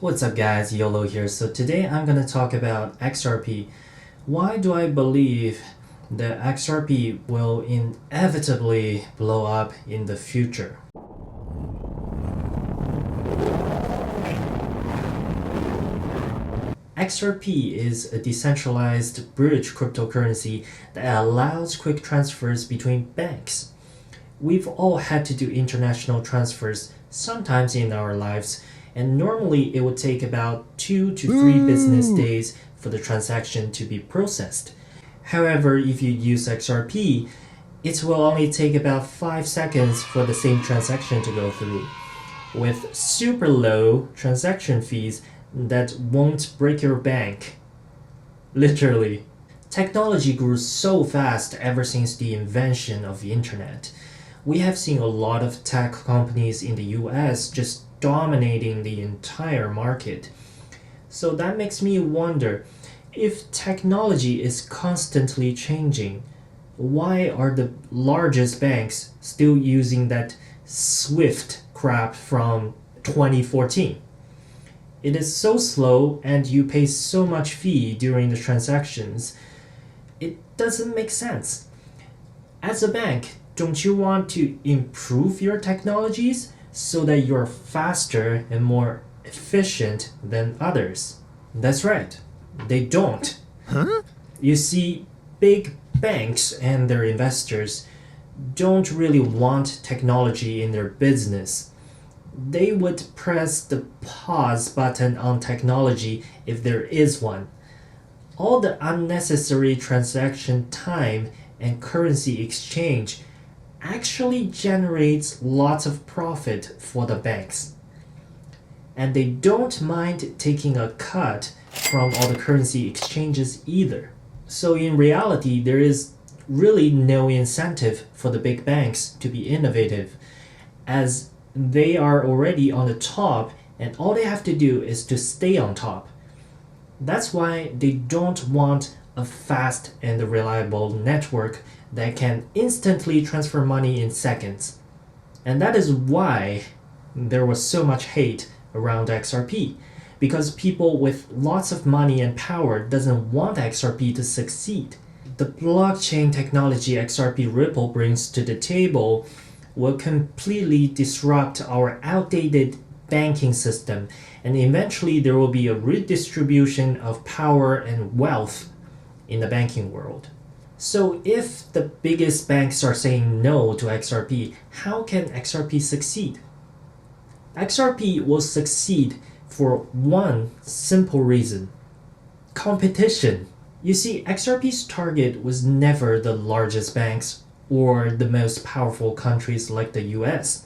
What's up guys, YOLO here. So today I'm going to talk about XRP. Why do I believe that XRP will inevitably blow up in the future? XRP is a decentralized bridge cryptocurrency that allows quick transfers between banks. We've all had to do international transfers sometimes in our lives, and normally it would take about 2 to 3 business days for the transaction to be processed. However, if you use XRP, it will only take about 5 seconds for the same transaction to go through, with super low transaction fees that won't break your bank. Literally. Technology grew so fast ever since the invention of the internet. We have seen a lot of tech companies in the US just dominating the entire market. So that makes me wonder, if technology is constantly changing, why are the largest banks still using that Swift crap from 2014? It is so slow and you pay so much fee during the transactions. It doesn't make sense. As a bank, don't you want to improve your technologies so that you're faster and more efficient than others? That's right, they don't. You see, big banks and their investors don't really want technology in their business. They would press the pause button on technology if there is one. All the unnecessary transaction time and currency exchange actually generates lots of profit for the banks. And they don't mind taking a cut from all the currency exchanges either. So in reality, there is really no incentive for the big banks to be innovative, as they are already on the top and all they have to do is to stay on top. That's why they don't want a fast and reliable network that can instantly transfer money in seconds. And that is why there was so much hate around XRP, because people with lots of money and power doesn't want XRP to succeed. The blockchain technology XRP Ripple brings to the table will completely disrupt our outdated banking system, and eventually there will be a redistribution of power and wealth in the banking world. So if the biggest banks are saying no to XRP, how can XRP succeed? XRP will succeed for one simple reason: competition. You see, XRP's target was never the largest banks or the most powerful countries like the US.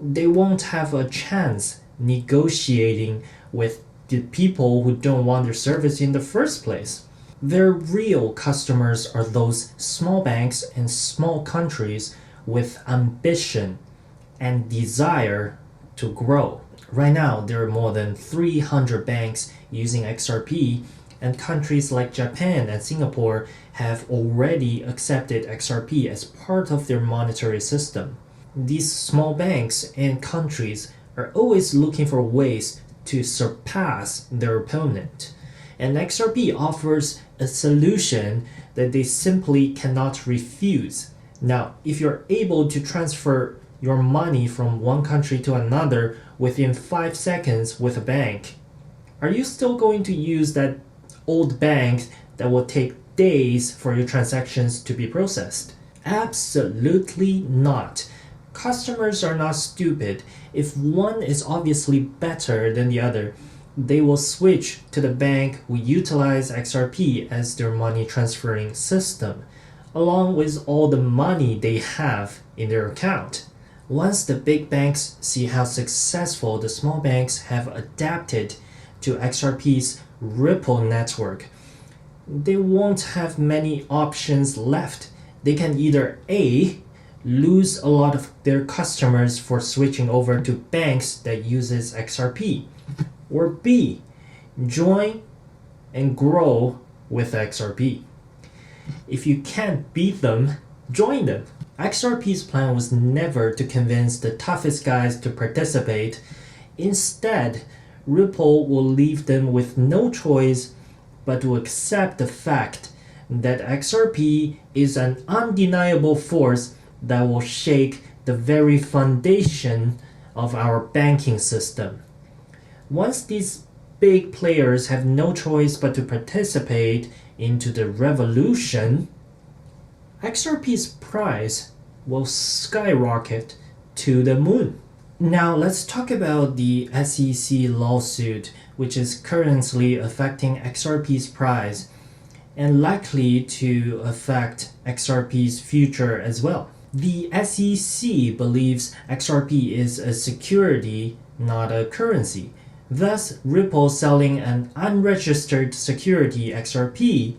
They won't have a chance negotiating with the people who don't want their service in the first place. Their real customers are those small banks and small countries with ambition and desire to grow. Right now, there are more than 300 banks using XRP, and countries like Japan and Singapore have already accepted XRP as part of their monetary system. These small banks and countries are always looking for ways to surpass their opponent, and XRP offers a solution that they simply cannot refuse. Now, if you're able to transfer your money from one country to another within 5 seconds with a bank, are you still going to use that old bank that will take days for your transactions to be processed? Absolutely not. Customers are not stupid. If one is obviously better than the other, they will switch to the bank who utilize XRP as their money transferring system, along with all the money they have in their account. Once the big banks see how successful the small banks have adapted to XRP's Ripple network, they won't have many options left. They can either A, lose a lot of their customers for switching over to banks that uses XRP, or B, join and grow with XRP. If you can't beat them, join them. XRP's plan was never to convince the toughest guys to participate. Instead, Ripple will leave them with no choice but to accept the fact that XRP is an undeniable force that will shake the very foundation of our banking system. Once these big players have no choice but to participate into the revolution, XRP's price will skyrocket to the moon. Now let's talk about the SEC lawsuit, which is currently affecting XRP's price and likely to affect XRP's future as well. The SEC believes XRP is a security, not a currency. Thus, Ripple selling an unregistered security XRP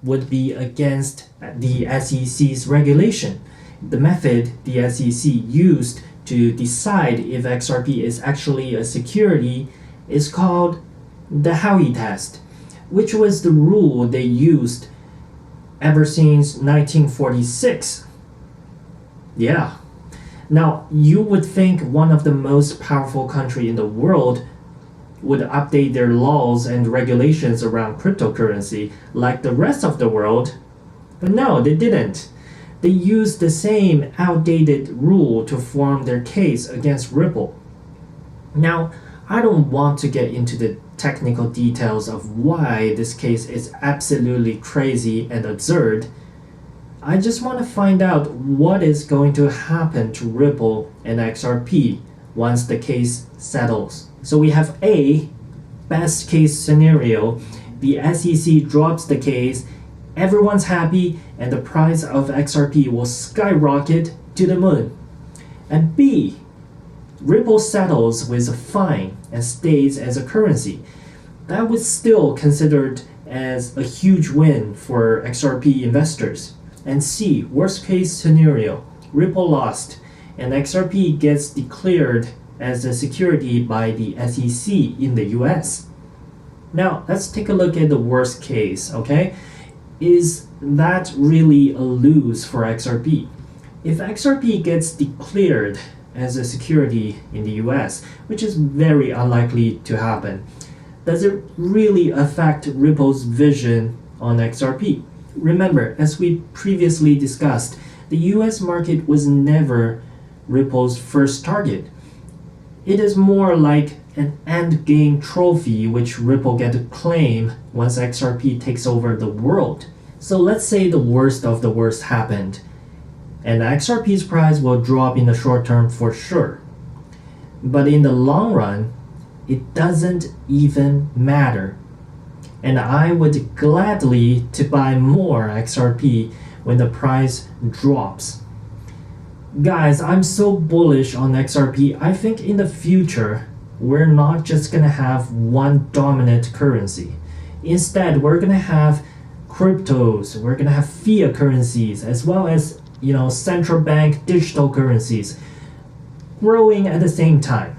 would be against the SEC's regulation. The method the SEC used to decide if XRP is actually a security is called the Howie Test, which was the rule they used ever since 1946. Yeah. Now, you would think one of the most powerful countries in the world would update their laws and regulations around cryptocurrency like the rest of the world, but no, they didn't. They used the same outdated rule to form their case against Ripple. Now, I don't want to get into the technical details of why this case is absolutely crazy and absurd. I just want to find out what is going to happen to Ripple and XRP once the case settles. So we have A, best case scenario, the SEC drops the case, everyone's happy, and the price of XRP will skyrocket to the moon. And B, Ripple settles with a fine and stays as a currency. That was still considered as a huge win for XRP investors. And C, worst case scenario, Ripple lost, and XRP gets declared as a security by the SEC in the US. Now, let's take a look at the worst case, okay? Is that really a lose for XRP? If XRP gets declared as a security in the US, which is very unlikely to happen, does it really affect Ripple's vision on XRP? Remember, as we previously discussed, the US market was never Ripple's first target. It is more like an endgame trophy which Ripple get to claim once XRP takes over the world. So let's say the worst of the worst happened, and XRP's price will drop in the short term for sure. But in the long run, it doesn't even matter. And I would gladly to buy more XRP when the price drops. Guys, I'm so bullish on XRP. I think in the future, we're not just gonna have one dominant currency. Instead, we're gonna have cryptos, we're gonna have fiat currencies, as well as, central bank digital currencies growing at the same time.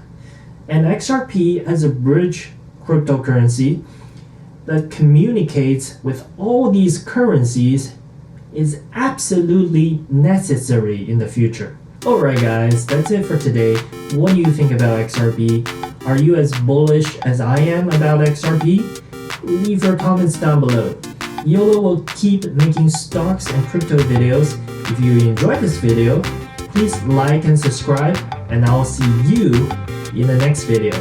And XRP as a bridge cryptocurrency that communicates with all these currencies is absolutely necessary in the future. Alright guys, that's it for today. What do you think about XRP? Are you as bullish as I am about XRP? Leave your comments down below. YOLO will keep making stocks and crypto videos. If you enjoyed this video, please like and subscribe, and I'll see you in the next video.